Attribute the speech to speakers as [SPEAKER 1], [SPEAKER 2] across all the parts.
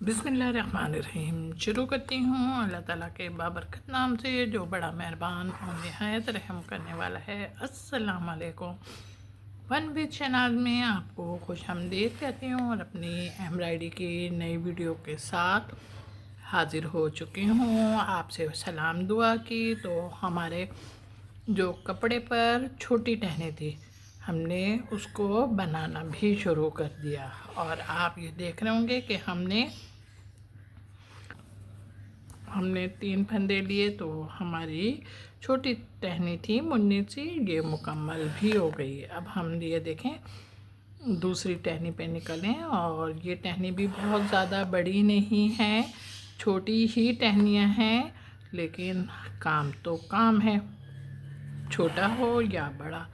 [SPEAKER 1] बिस्मिल्लाहिर्रहमानिर्रहीम। शुरू करती हूँ अल्लाह ताला के बाबरकत नाम से जो बड़ा मेहरबान और निहायत रहम करने वाला है। अस्सलाम वालेकुम। वन विद शहनाज में आपको खुश आमदीद कहती हूँ और अपनी एम्ब्रॉयडरी की नई वीडियो के साथ हाज़िर हो चुकी हूँ। आपसे सलाम दुआ की तो हमारे जो कपड़े पर छोटी टहनी थी हमने उसको बनाना भी शुरू कर दिया और आप ये देख रहे होंगे कि हमने 3 फंदे लिए तो हमारी छोटी टहनी थी मुन्नी सी ये मुकम्मल भी हो गई। अब हम ये देखें दूसरी टहनी पे निकलें और ये टहनी भी बहुत ज़्यादा बड़ी नहीं है, छोटी ही टहनियाँ हैं, लेकिन काम तो काम है, छोटा हो या बड़ा।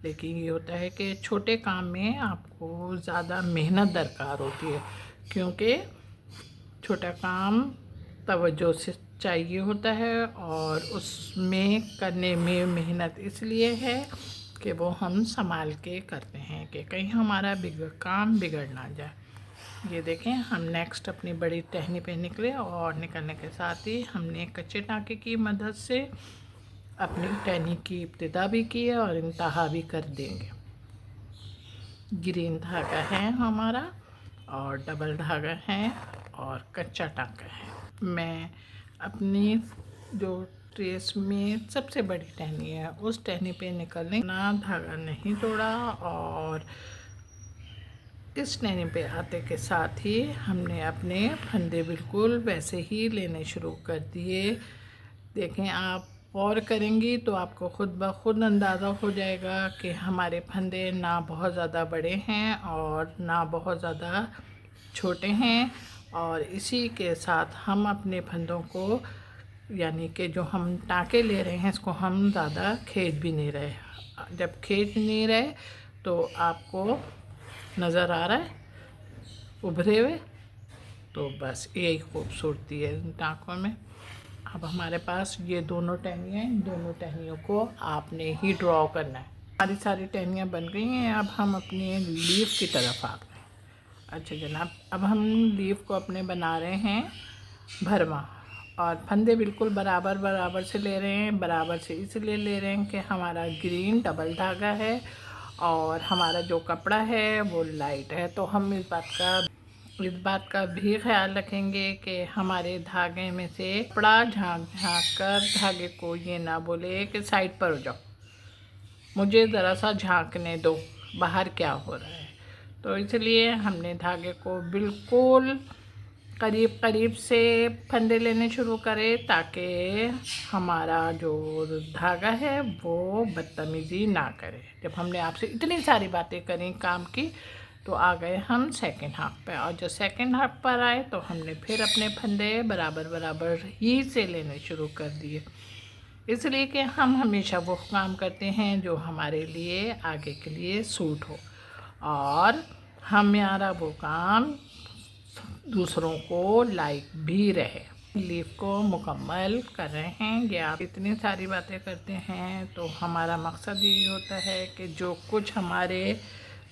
[SPEAKER 1] लेकिन ये होता है कि छोटे काम में आपको ज़्यादा मेहनत दरकार होती है, क्योंकि छोटा काम तवज्जो से चाहिए होता है और उसमें करने में मेहनत इसलिए है कि वो हम संभाल के करते हैं कि कहीं हमारा काम बिगड़ ना जाए। ये देखें हम नेक्स्ट अपनी बड़ी टहनी पे निकले और निकलने के साथ ही हमने कच्चे टाँके की मदद से अपनी टहनी की इब्तिदा भी की है और इंतहा भी कर देंगे। ग्रीन धागा है हमारा और डबल धागा है और कच्चा टाँका है। मैं अपनी जो ट्रेस में सबसे बड़ी टहनी है उस टहनी पे निकलने ना धागा नहीं तोड़ा और इस टहनी पे आते के साथ ही हमने अपने फंदे बिल्कुल वैसे ही लेने शुरू कर दिए। देखें आप और करेंगी तो आपको खुद ब खुद अंदाज़ा हो जाएगा कि हमारे फंदे ना बहुत ज़्यादा बड़े हैं और ना बहुत ज़्यादा छोटे हैं। और इसी के साथ हम अपने फंदों को यानी कि जो हम टाँके ले रहे हैं इसको हम ज़्यादा खींच भी नहीं रहे। जब खींच नहीं रहे तो आपको नज़र आ रहा है उभरे हुए, तो बस यही खूबसूरती है इन टाँकों में। अब हमारे पास ये दोनों टहनियाँ हैं, दोनों टहनियों को आपने ही ड्रॉ करना है। हमारी सारी टहनियाँ बन गई हैं, अब हम अपनी लीफ की तरफ आ गए। अच्छा जनाब, अब हम लीफ को अपने बना रहे हैं भरवा और फंदे बिल्कुल बराबर बराबर से ले रहे हैं। बराबर से इसलिए ले रहे हैं कि हमारा ग्रीन डबल धागा है और हमारा जो कपड़ा है वो लाइट है, तो हम इस बात का भी ख्याल रखेंगे कि हमारे धागे में से कपड़ा झाँक कर धागे को ये ना बोले कि साइड पर हो जाओ, मुझे ज़रा सा झाँकने दो बाहर क्या हो रहा है। तो इसलिए हमने धागे को बिल्कुल करीब करीब से फंदे लेने शुरू करें ताकि हमारा जो धागा है वो बदतमीज़ी ना करे। जब हमने आपसे इतनी सारी बातें करी काम की तो आ गए हम सेकंड हाफ पे, और जब सेकंड हाफ पर आए तो हमने फिर अपने फंदे बराबर बराबर ही से लेने शुरू कर दिए, इसलिए कि हम हमेशा वो काम करते हैं जो हमारे लिए आगे के लिए सूट हो और हमारा वो काम दूसरों को लाइक भी रहे। लीफ को मुकम्मल कर रहे हैं। ये आप इतनी सारी बातें करते हैं तो हमारा मकसद यही होता है कि जो कुछ हमारे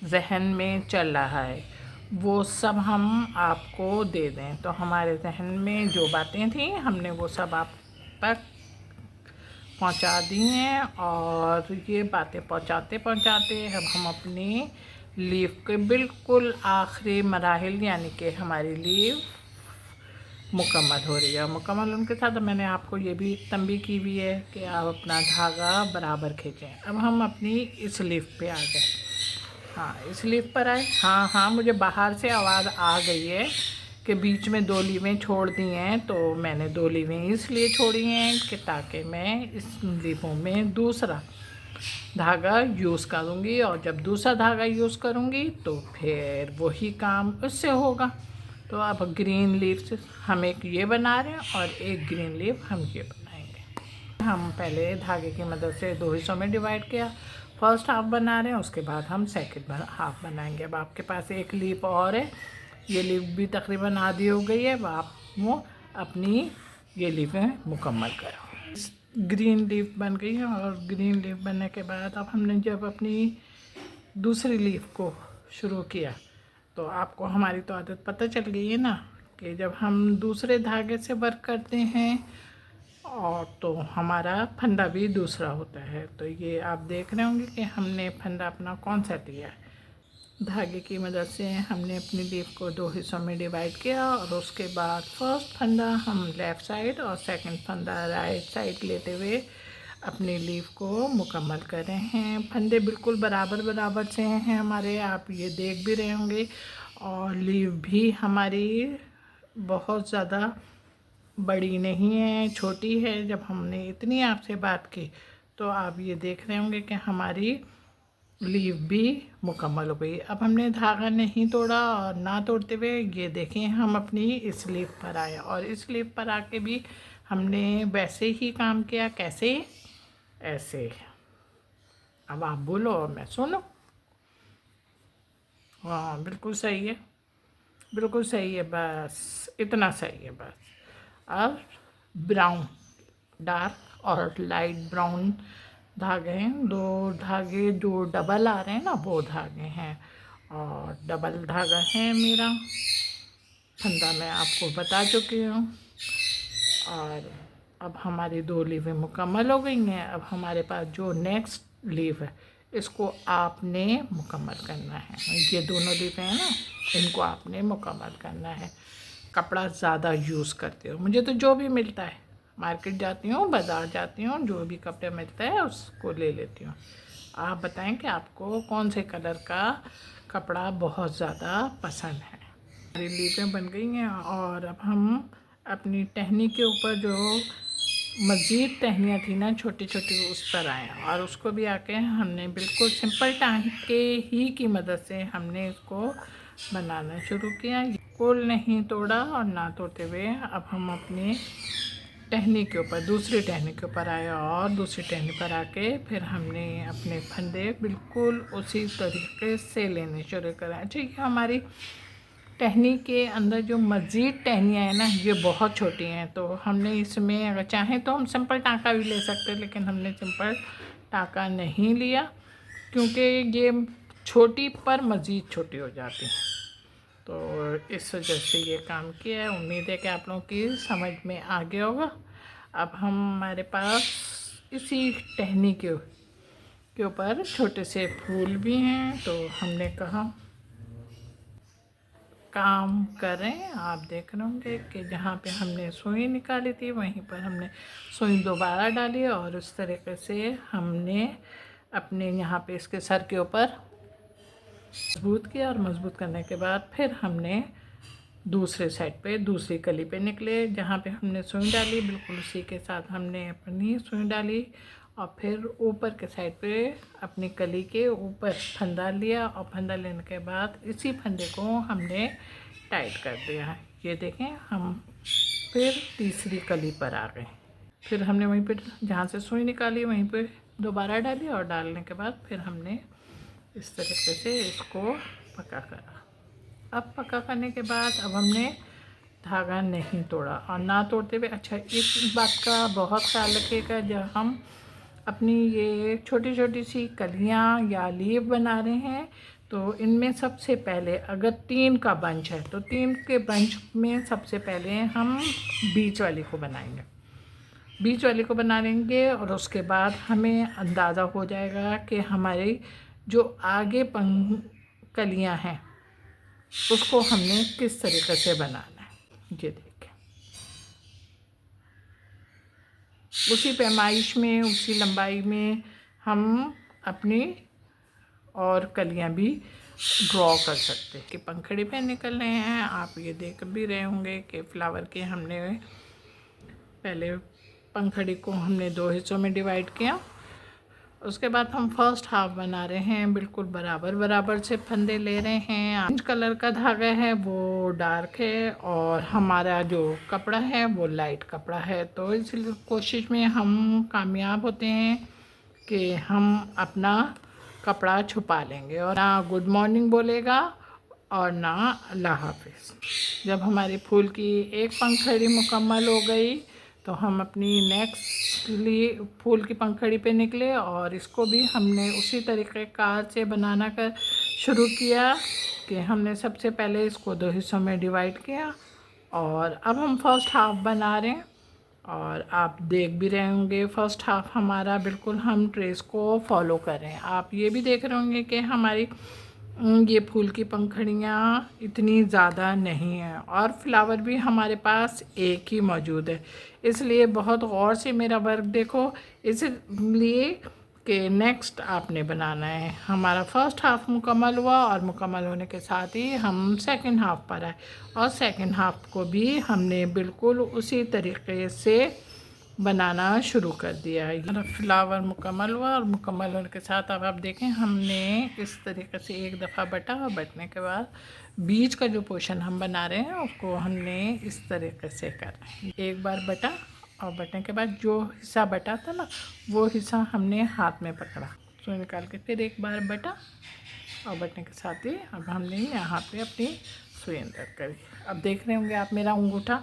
[SPEAKER 1] जहन में चल रहा है वो सब हम आपको दे दें। तो हमारे जहन में जो बातें थी हमने वो सब आप तक पहुंचा दी हैं और ये बातें पहुंचाते पहुंचाते अब हम अपनी लीफ के बिल्कुल आखिरी मराहिल यानी कि हमारी लीफ मुकम्मल हो रही है। मुकम्मल उनके साथ मैंने आपको ये भी तंबी की भी है कि आप अपना धागा बराबर खींचें। अब हम अपनी इस लीफ पे आ गए। हाँ इस लीफ पर आए। हाँ मुझे बाहर से आवाज़ आ गई है कि बीच में 2 लीवें छोड़ दी हैं, तो मैंने 2 लीवें इसलिए छोड़ी हैं कि ताकि मैं इस लीवों में दूसरा धागा यूज़ करूँगी और जब दूसरा धागा यूज़ करूँगी तो फिर वही काम उससे होगा। तो अब ग्रीन लीफ से हम एक ये बना रहे हैं और एक ग्रीन लीफ हम ये बनाएंगे। हम पहले धागे की मदद से 2 हिस्सों में डिवाइड किया, फर्स्ट हाफ बना रहे हैं, उसके बाद हम सेकंड हाफ बनाएंगे। अब आपके पास एक लीफ और है, ये लीफ भी तकरीबन आधी हो गई है। अब आप वो अपनी ये लीफें मुकम्मल करो। ग्रीन लीफ बन गई है और ग्रीन लीफ बनने के बाद अब हमने जब अपनी दूसरी लीफ को शुरू किया तो आपको हमारी तो आदत पता चल गई है ना कि जब हम दूसरे धागे से वर्क करते हैं और तो हमारा फंदा भी दूसरा होता है। तो ये आप देख रहे होंगे कि हमने फंदा अपना कौन सा लिया है। धागे की मदद से हमने अपनी लीफ को 2 हिस्सों में डिवाइड किया और उसके बाद फर्स्ट फंदा हम लेफ़्ट साइड और सेकंड फंदा राइट साइड लेते हुए अपनी लीफ को मुकम्मल कर रहे हैं। फंदे बिल्कुल बराबर बराबर से हैं हमारे, आप ये देख भी रहे होंगे। और लीफ भी हमारी बहुत ज़्यादा बड़ी नहीं है, छोटी है। जब हमने इतनी आपसे बात की तो आप ये देख रहे होंगे कि हमारी लीफ भी मुकम्मल हो गई। अब हमने धागा नहीं तोड़ा और ना तोड़ते हुए ये देखें हम अपनी इस लीफ पर आए और इस लीफ पर आके भी हमने वैसे ही काम किया। कैसे? ऐसे। अब आप बोलो और मैं सुनो। हाँ बिल्कुल सही है, बिल्कुल सही है, बस इतना सही है बस। अब ब्राउन, डार्क और लाइट ब्राउन धागे हैं। 2 धागे जो डबल आ रहे हैं ना, वो धागे हैं और डबल धागा है मेरा। फंदा मैं आपको बता चुकी हूँ। और अब हमारी 2 लीवें मुकम्मल हो गई हैं। अब हमारे पास जो नेक्स्ट लीव है इसको आपने मुकम्मल करना है। ये दोनों लीवें हैं ना, इनको आपने मुकम्मल करना है। कपड़ा ज़्यादा यूज़ करते हो। मुझे तो जो भी मिलता है, मार्केट जाती हूँ, बाज़ार जाती हूँ, जो भी कपड़े मिलता है उसको ले लेती हूँ। आप बताएं कि आपको कौन से कलर का कपड़ा बहुत ज़्यादा पसंद है। हमारी लीपें बन गई हैं और अब हम अपनी टहनी के ऊपर जो मज़ीद टहनियाँ थी ना छोटी छोटी, उस पर आए और उसको भी आके हमने बिल्कुल सिंपल टांके ही की मदद से हमने इसको बनाना शुरू किया। बिल्कुल नहीं तोड़ा और ना तोड़ते हुए अब हम अपनी टहनी के ऊपर, दूसरी टहनी के ऊपर आए और दूसरी टहनी पर आके फिर हमने अपने फंदे बिल्कुल उसी तरीके से लेने शुरू करा। अच्छा, ये हमारी टहनी के अंदर जो मज़ीद टहनियाँ हैं ना, ये बहुत छोटी हैं। तो हमने इसमें अगर चाहें तो हम सिंपल टाँका भी ले सकते हैं, लेकिन हमने सिंपल टाँका नहीं लिया क्योंकि ये छोटी पर मज़ीद छोटी हो जाती है। तो इस वजह से ये काम किया है। उम्मीद है कि आप लोगों की समझ में आ गया होगा। अब हमारे पास इसी टहनी के ऊपर छोटे से फूल भी हैं, तो हमने कहा काम कर रहे हैं। आप देख रहे होंगे कि जहाँ पे हमने सुई निकाली थी वहीं पर हमने सुई दोबारा डाली और उस तरीके से हमने अपने यहाँ पे इसके सर के ऊपर मजबूत किया। और मजबूत करने के बाद फिर हमने दूसरे साइड पे दूसरी कली पे निकले, जहाँ पे हमने सुई डाली बिल्कुल उसी के साथ हमने अपनी सुई डाली और फिर ऊपर के साइड पे अपनी कली के ऊपर फंदा लिया और फंदा लेने के बाद इसी फंदे को हमने टाइट कर दिया। ये देखें, हम फिर तीसरी कली पर आ गए। फिर हमने वहीं पर जहाँ से सुई निकाली वहीं पे दोबारा डाली और डालने के बाद फिर हमने इस तरीके से इसको पका करा। अब पका करने के बाद अब हमने धागा नहीं तोड़ा और ना तोड़ते हुए, अच्छा इस बात का बहुत ख्याल रखिएगा, जब हम अपनी ये छोटी छोटी सी कलियाँ या लीफ बना रहे हैं तो इनमें सबसे पहले अगर 3 का बंच है तो 3 के बंच में सबसे पहले हम बीच वाली को बनाएंगे। बीच वाली को बना लेंगे और उसके बाद हमें अंदाज़ा हो जाएगा कि हमारी जो आगे कलियाँ हैं उसको हमने किस तरीके से बनाना है। ये देखें, उसी पैमाइश में, उसी लंबाई में हम अपनी और कलियां भी ड्रॉ कर सकते हैं कि पंखड़ी पे निकल रहे हैं। आप ये देख भी रहे होंगे कि फ्लावर के हमने पहले पंखड़ी को हमने 2 हिस्सों में डिवाइड किया। उसके बाद हम फर्स्ट हाफ बना रहे हैं, बिल्कुल बराबर बराबर से फंदे ले रहे हैं। ऑरेंज कलर का धागा है वो डार्क है और हमारा जो कपड़ा है वो लाइट कपड़ा है। तो इस कोशिश में हम कामयाब होते हैं कि हम अपना कपड़ा छुपा लेंगे और ना गुड मॉर्निंग बोलेगा और ना अल्लाह हाफिज़। जब हमारी फूल की एक पंखड़ी मुकम्मल हो गई तो हम अपनी नेक्स्ट फूल की पंखड़ी पे निकले और इसको भी हमने उसी तरीके कार से बनाना शुरू किया कि हमने सबसे पहले इसको 2 हिस्सों में डिवाइड किया और अब हम फर्स्ट हाफ बना रहे हैं और आप देख भी रहे होंगे फर्स्ट हाफ हमारा बिल्कुल हम ट्रेस को फॉलो कर रहे हैं। आप ये भी देख रहे होंगे कि हमारी ये फूल की पंखुड़ियाँ इतनी ज़्यादा नहीं हैं और फ्लावर भी हमारे पास एक ही मौजूद है, इसलिए बहुत गौर से मेरा वर्क देखो, इसलिए कि नेक्स्ट आपने बनाना है। हमारा फर्स्ट हाफ मुकम्मल हुआ और मुकम्मल होने के साथ ही हम सेकंड हाफ पर आए और सेकंड हाफ को भी हमने बिल्कुल उसी तरीके से बनाना शुरू कर दिया है। हमारा फ्लावर मुकम्मल हुआ और मुकम्मल होने के साथ अब आप देखें हमने इस तरीके से एक दफ़ा बटा और बटने के बाद बीच का जो पोर्शन हम बना रहे हैं उसको हमने इस तरीके से करना है। एक बार बटा और बटने के बाद जो हिस्सा बटा था ना वो हिस्सा हमने हाथ में पकड़ा, सुई निकाल के फिर एक बार बटा और बटने के साथ ही अब हमने यहाँ पे अपनी सुई अंदर करी। अब देख रहे होंगे आप मेरा अंगूठा,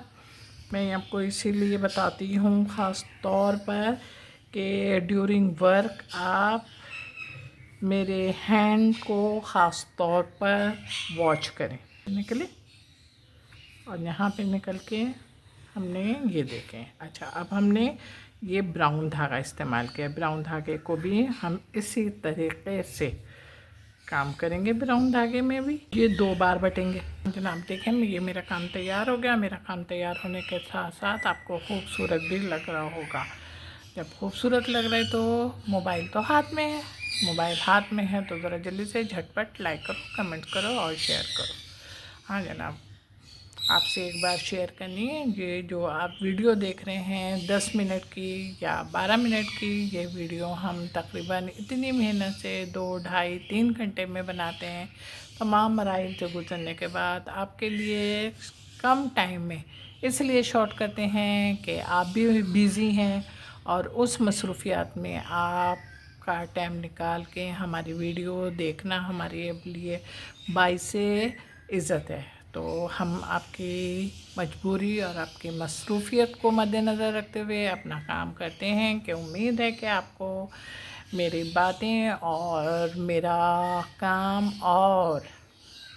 [SPEAKER 1] मैं आपको इसीलिए बताती हूँ ख़ास तौर पर कि ड्यूरिंग वर्क आप मेरे हैंड को ख़ास तौर पर वॉच करें। निकले और यहाँ पे निकल के हमने ये देखें। अच्छा, अब हमने ये ब्राउन धागा इस्तेमाल किया, ब्राउन धागे को भी हम इसी तरीके से काम करेंगे। ब्राउन धागे में भी ये 2 बार बटेंगे। जनाब देखें ये मेरा काम तैयार हो गया। मेरा काम तैयार होने के साथ साथ आपको खूबसूरत भी लग रहा होगा। जब खूबसूरत लग रहा है तो मोबाइल तो हाथ में है, मोबाइल हाथ में है तो ज़रा जल्दी से झटपट लाइक करो, कमेंट करो और शेयर करो। हाँ जनाब, आपसे एक बार शेयर करनी है, ये जो आप वीडियो देख रहे हैं 10 मिनट की या 12 मिनट की, ये वीडियो हम तकरीबन इतनी मेहनत से 2, ढाई, 3 घंटे में बनाते हैं। तमाम मराइल से गुजरने के बाद आपके लिए कम टाइम में इसलिए शॉर्ट करते हैं कि आप भी बिज़ी हैं और उस मसरूफियात में आपका टाइम निकाल के हमारी वीडियो देखना हमारे लिए बाइसे इज़्ज़त है। तो हम आपकी मजबूरी और आपकी मसरूफ़ियत को मद्देनज़र रखते हुए अपना काम करते हैं कि उम्मीद है कि आपको मेरी बातें और मेरा काम और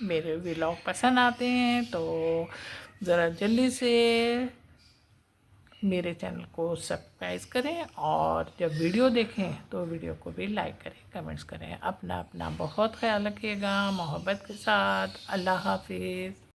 [SPEAKER 1] मेरे व्लॉग पसंद आते हैं। तो ज़रा जल्दी से मेरे चैनल को सब्सक्राइब करें और जब वीडियो देखें तो वीडियो को भी लाइक करें, कमेंट्स करें। अपना बहुत ख्याल रखिएगा मोहब्बत के साथ। अल्लाह हाफिज़।